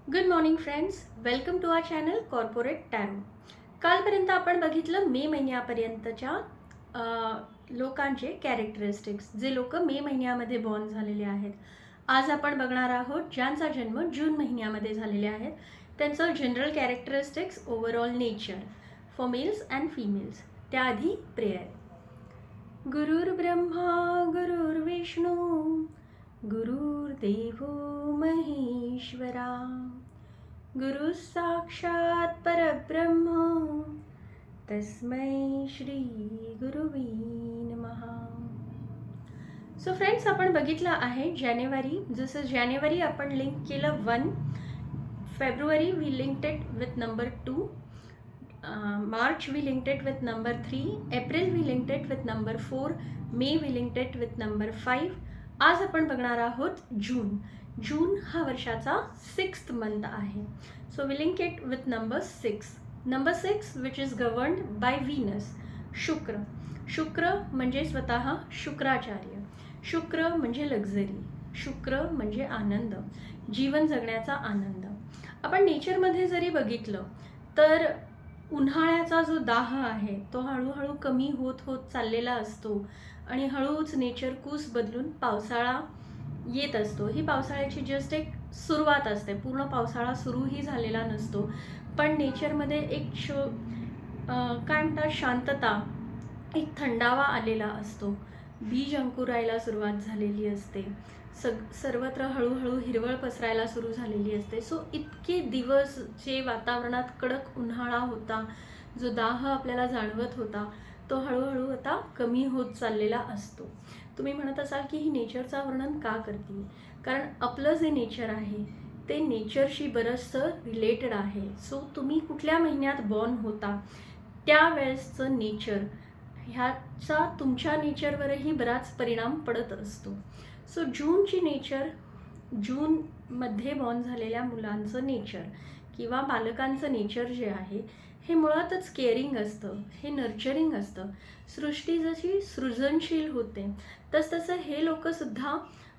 Good morning friends, welcome to our channel corporate tarot. कालपर्यंत आपण बघितलं मे महिन्यापर्यंतच्या लोकांचे कॅरेक्टरिस्टिक्स, जे लोक मे महिन्यामध्ये बॉर्न झालेले आहेत. आज आपण बघणार आहोत ज्यांचा जन्म जून महिन्यामध्ये झालेले आहेत, त्यांचं general characteristics, overall nature for mails and females. त्याआधी प्रेयर. गुरुर्ब्रह्मा गुरुर्विष्णू गुरुर्देवो महेश्वरा, गुरु साक्षात परब्रह्म तस्मै श्री गुरुवे नमः. सो फ्रेंड्स, आपण बघितलं आहे जानेवारी. जसं जानेवारी आपण लिंक केलं 1, February we linked it with number 2, March we linked it with number 3, April we linked it with number 4, May we linked it with number 5. आज आपण बघणार आहोत जून. जून हा वर्षाचा 6th मंथ आहे. So we link it with number 6. Number 6 which is governed by Venus, Shukra. Shukra म्हणजे स्वतः शुक्राचार्य. शुक्र म्हणजे लक्झरी. शुक्र म्हणजे आनंद, जीवन जगण्याचा आनंद. आपण नेचरमध्ये जरी बघितलं तर उन्हाळ्याचा जो दाह आहे तो हळूहळू कमी होत होत चाललेला असतो आणि हळूच नेचर कूस बदलून पावसाळा येत असतो. ही पावसाळ्याची जस्ट एक सुरुवात असते, पूर्ण पावसाळा सुरूही झालेला नसतो. पण नेचरमध्ये एक काय म्हणतात, शांतता, एक थंडावा आलेला असतो. बीज अंकुरायला सुरुवात झालेली असते. सर्वत्र हळूहळू हिरवळ पसरायला सुरू झालेली असते. सो इतके दिवस जे वातावरणात कडक उन्हाळा होता, जो दाह आपल्याला जाणवत होता, तो हळूहळू आता कमी होत चाललेला असतो. तुम्ही म्हणत असाल की ही नेचरचं वर्णन का करते? कारण आपलं जे नेचर आहे ते नेचरशी बरंचसं रिलेटेड आहे. सो तुम्ही कुठल्या महिन्यात बॉर्न होता त्यावेळेसचं नेचर, ह्याचा तुमच्या नेचरवरही बराच परिणाम पडत असतो. सो जूनची नेचर, जूनमध्ये बॉर्न झालेल्या मुलांचं नेचर किंवा बालकांचं नेचर जे आहे हे मुळातच केअरिंग असतं, हे नर्चरिंग असतं. सृष्टी जशी सृजनशील होते तसतसं हे लोकंसुद्धा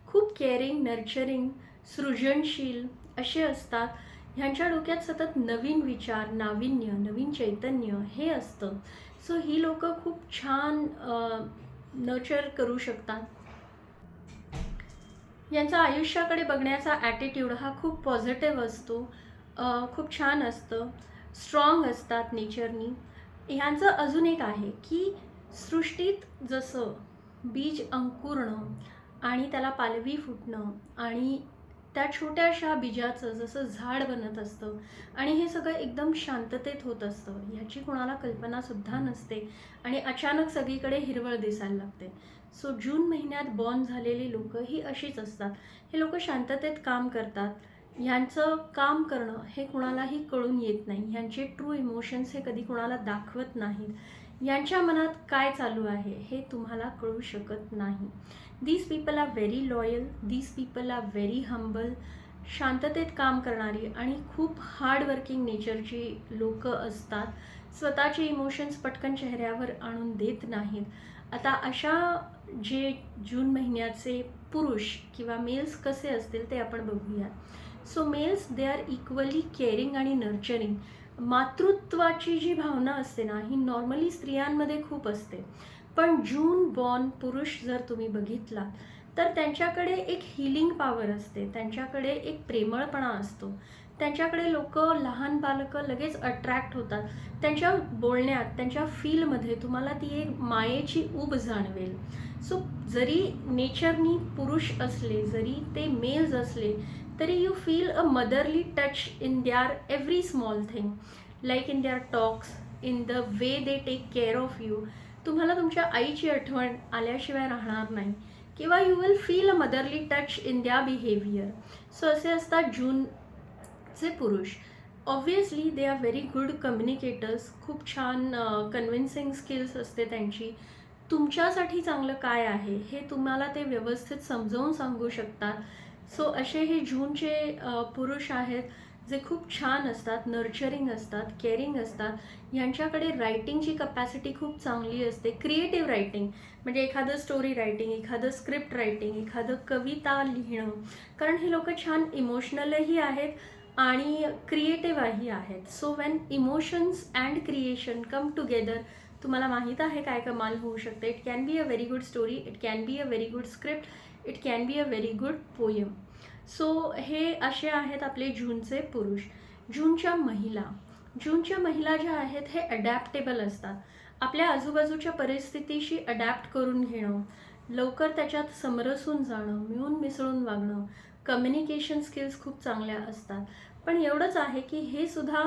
खूप केअरिंग, नर्चरिंग, सृजनशील असे असतात. ह्यांच्या डोक्यात सतत नवीन विचार, नाविन्य, नवीन चैतन्य हे असतं. सो ही लोकं खूप छान नर्चर करू शकतात. यांचा आयुष्याकडे बघण्याचा ॲटिट्यूड हा खूप पॉझिटिव्ह असतो, खूप छान असतं, स्ट्रॉंग असतात नेचरनी. ह्यांचं अजून एक आहे की सृष्टीत जसं बीज अंकुरणं आणि त्याला पालवी फुटणं आणि त्या छोट्याशा बीजाचं जसं झाड बनत असतं आणि हे सगळं एकदम शांततेत होत असतं, ह्याची कोणाला कल्पनासुद्धा नसते आणि अचानक सगळीकडे हिरवळ दिसायला लागते. सो जून महिन्यात बॉर्न झालेली लोकं ही अशीच असतात. हे लोक शांततेत काम करतात. ह्यांचं काम करणं हे कुणालाही कळून येत नाही. ह्यांचे ट्रू इमोशन्स हे कधी कुणाला दाखवत नाहीत. यांच्या मनात काय चालू आहे हे तुम्हाला कळू शकत नाही. These people are very loyal, these people are very humble. शांततेत काम करणारी आणि खूप हार्डवर्किंग नेचरची लोकं असतात. स्वतःचे इमोशन्स पटकन चेहऱ्यावर आणून देत नाहीत. आता अशा जे जून महिन्याचे पुरुष किंवा मेल्स कसे असतील ते आपण बघूयात. So males they are equally caring आणि नर्चरिंग. मातृत्वाची जी भावना असते ना, ही नॉर्मली स्त्रियांमध्ये खूप असते. पण जून बॉर्न पुरुष जर तुम्ही बघितला तर त्यांच्याकडे एक हिलिंग पॉवर असते, त्यांच्याकडे एक प्रेमळपणा असतो. त्यांच्याकडे लोक, लहान बालकं लगेच अट्रॅक्ट होतात. त्यांच्या बोलण्यात, त्यांच्या फीलमध्ये तुम्हाला ती एक मायेची ऊब जाणवेल. सो जरी नेचरनी पुरुष असले, जरी ते मेल्स असले, तरी you feel a motherly touch in their every small thing, like in their talks, in the way they take care of you. तुम्हाला तुमच्या आईची आठवण आल्याशिवाय राहणार नाही किंवा you will feel a motherly touch in their behaviour. So असे असतात जूनचे पुरुष. Obviously they are very good communicators. खूप छान कन्व्हिन्सिंग स्किल्स असते त्यांची. तुमच्यासाठी चांगलं काय आहे हे तुम्हाला ते व्यवस्थित समजावून सांगू शकतात. सो असे हे जूनचे पुरुष आहेत जे खूप छान असतात, नर्चरिंग असतात, केअरिंग असतात. यांच्याकडे रायटिंगची कपॅसिटी खूप चांगली असते. क्रिएटिव्ह रायटिंग म्हणजे एखादं स्टोरी रायटिंग, एखादं स्क्रिप्ट रायटिंग, एखादं कविता लिहिणं. कारण हे लोक छान इमोशनलही आहेत आणि क्रिएटिव्हही आहेत. So when emotions and creation come together, तुम्हाला माहीत आहे काय कमाल होऊ शकते. It can be a very good story, it can be a very good script, it can be a very good poem. So हे असे आहेत आपले जूनचे पुरुष. जूनच्या महिला, जूनच्या महिला ज्या आहेत हे अडॅप्टेबल असतात. आपल्या आजूबाजूच्या परिस्थितीशी अडॅप्ट करून घेणं, लवकर त्याच्यात समरसून जाणं, मिळून मिसळून वागणं, कम्युनिकेशन स्किल्स खूप चांगल्या असतात. पण एवढंच आहे की हे सुद्धा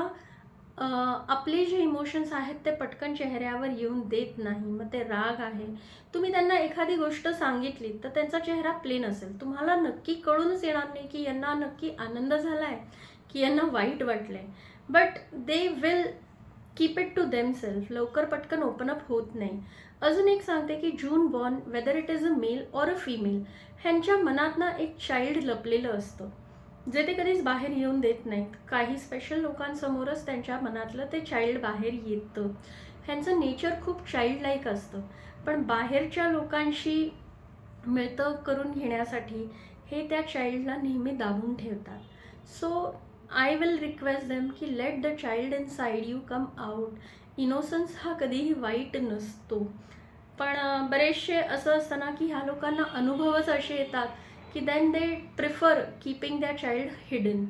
आपले जे इमोशन्स आहेत ते पटकन चेहऱ्यावर येऊन देत नाही. मग ते राग आहे, तुम्ही त्यांना एखादी गोष्ट सांगितली तर त्यांचा चेहरा प्लेन असेल, तुम्हाला नक्की कळूनच येणार नाही की यांना नक्की आनंद झाला आहे की यांना वाईट वाटलं आहे. But they will keep it to themselves, लवकर पटकन ओपन अप होत नाही. अजून एक सांगते की जून born, whether it is a male or a female, ह्यांच्या मनात ना एक चाइल्ड लपलेलं असतं जे ते कधीच बाहेर येऊन देत नाहीत. काही स्पेशल लोकांसमोरच त्यांच्या मनातलं ते चाइल्ड बाहेर येतं. ह्यांचं नेचर खूप चाइल्ड लाईक असतं, पण बाहेरच्या लोकांशी मिळतं करून घेण्यासाठी हे त्या चाइल्डला नेहमी दाबून ठेवतात. So I will request them की let the child inside you come out. Innocence हा कधीही वाईट नसतो. पण बरेचसे असं असतं ना की ह्या लोकांना अनुभवच असे येतात की देन दे प्रिफर कीपिंग द्या चाइल्ड हिडन.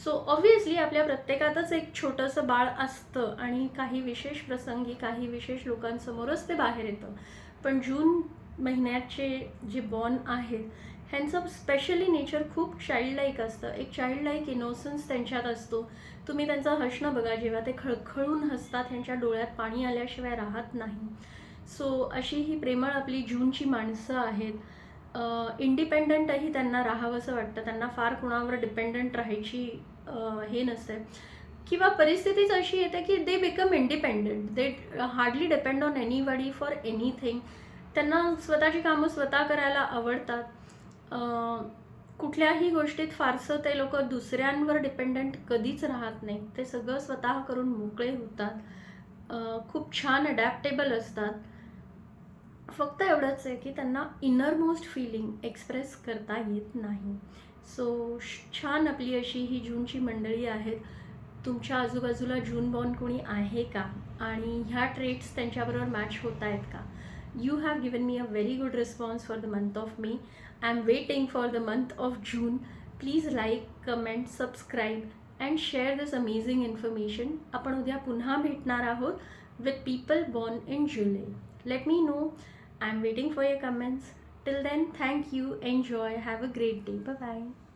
सो ऑब्व्हियसली आपल्या प्रत्येकातच एक छोटंसं बाळ असतं आणि काही विशेष प्रसंगी काही विशेष लोकांसमोरच ते बाहेर येतं. पण जून महिन्याचे जे बॉर्न आहेत ह्यांचं स्पेशली नेचर खूप चाइल्ड लाईक असतं. एक चाइल्ड लाईक इनोसन्स त्यांच्यात असतो. तुम्ही त्यांचं हसणं बघा, जेव्हा ते खळखळून हसतात ह्यांच्या डोळ्यात पाणी आल्याशिवाय राहत नाही. सो अशी ही प्रेमळ आपली जूनची माणसं आहेत. इंडिपेंडंटही त्यांना राहावंसं वाटतं, त्यांना फार कुणावर डिपेंडंट राहायची हे नसते किंवा परिस्थितीच अशी येते की they become independent. They hardly depend on anybody for anything. त्यांना स्वतःची कामं स्वतः करायला आवडतात. कुठल्याही गोष्टीत फारसं ते लोक दुसऱ्यांवर डिपेंडंट कधीच राहत नाही. ते सगळं स्वतः करून मोकळे होतात. खूप छान अडॅप्टेबल असतात. फक्त एवढंच आहे की त्यांना इनर मोस्ट फिलिंग एक्सप्रेस करता येत नाही. सो छान आपली अशी ही जूनची मंडळी आहेत. तुमच्या आजूबाजूला जून बॉर्न कोणी आहे का आणि ह्या ट्रेट्स त्यांच्याबरोबर मॅच होत आहेत का? You have given me a very good response for the month of May. I am waiting for the month of June. Please like, comment, subscribe and share this amazing information. आपण उद्या पुन्हा भेटणार आहोत with people born in July. Let me know. I'm waiting for your comments. Till then, thank you, enjoy, have a great day. Bye bye.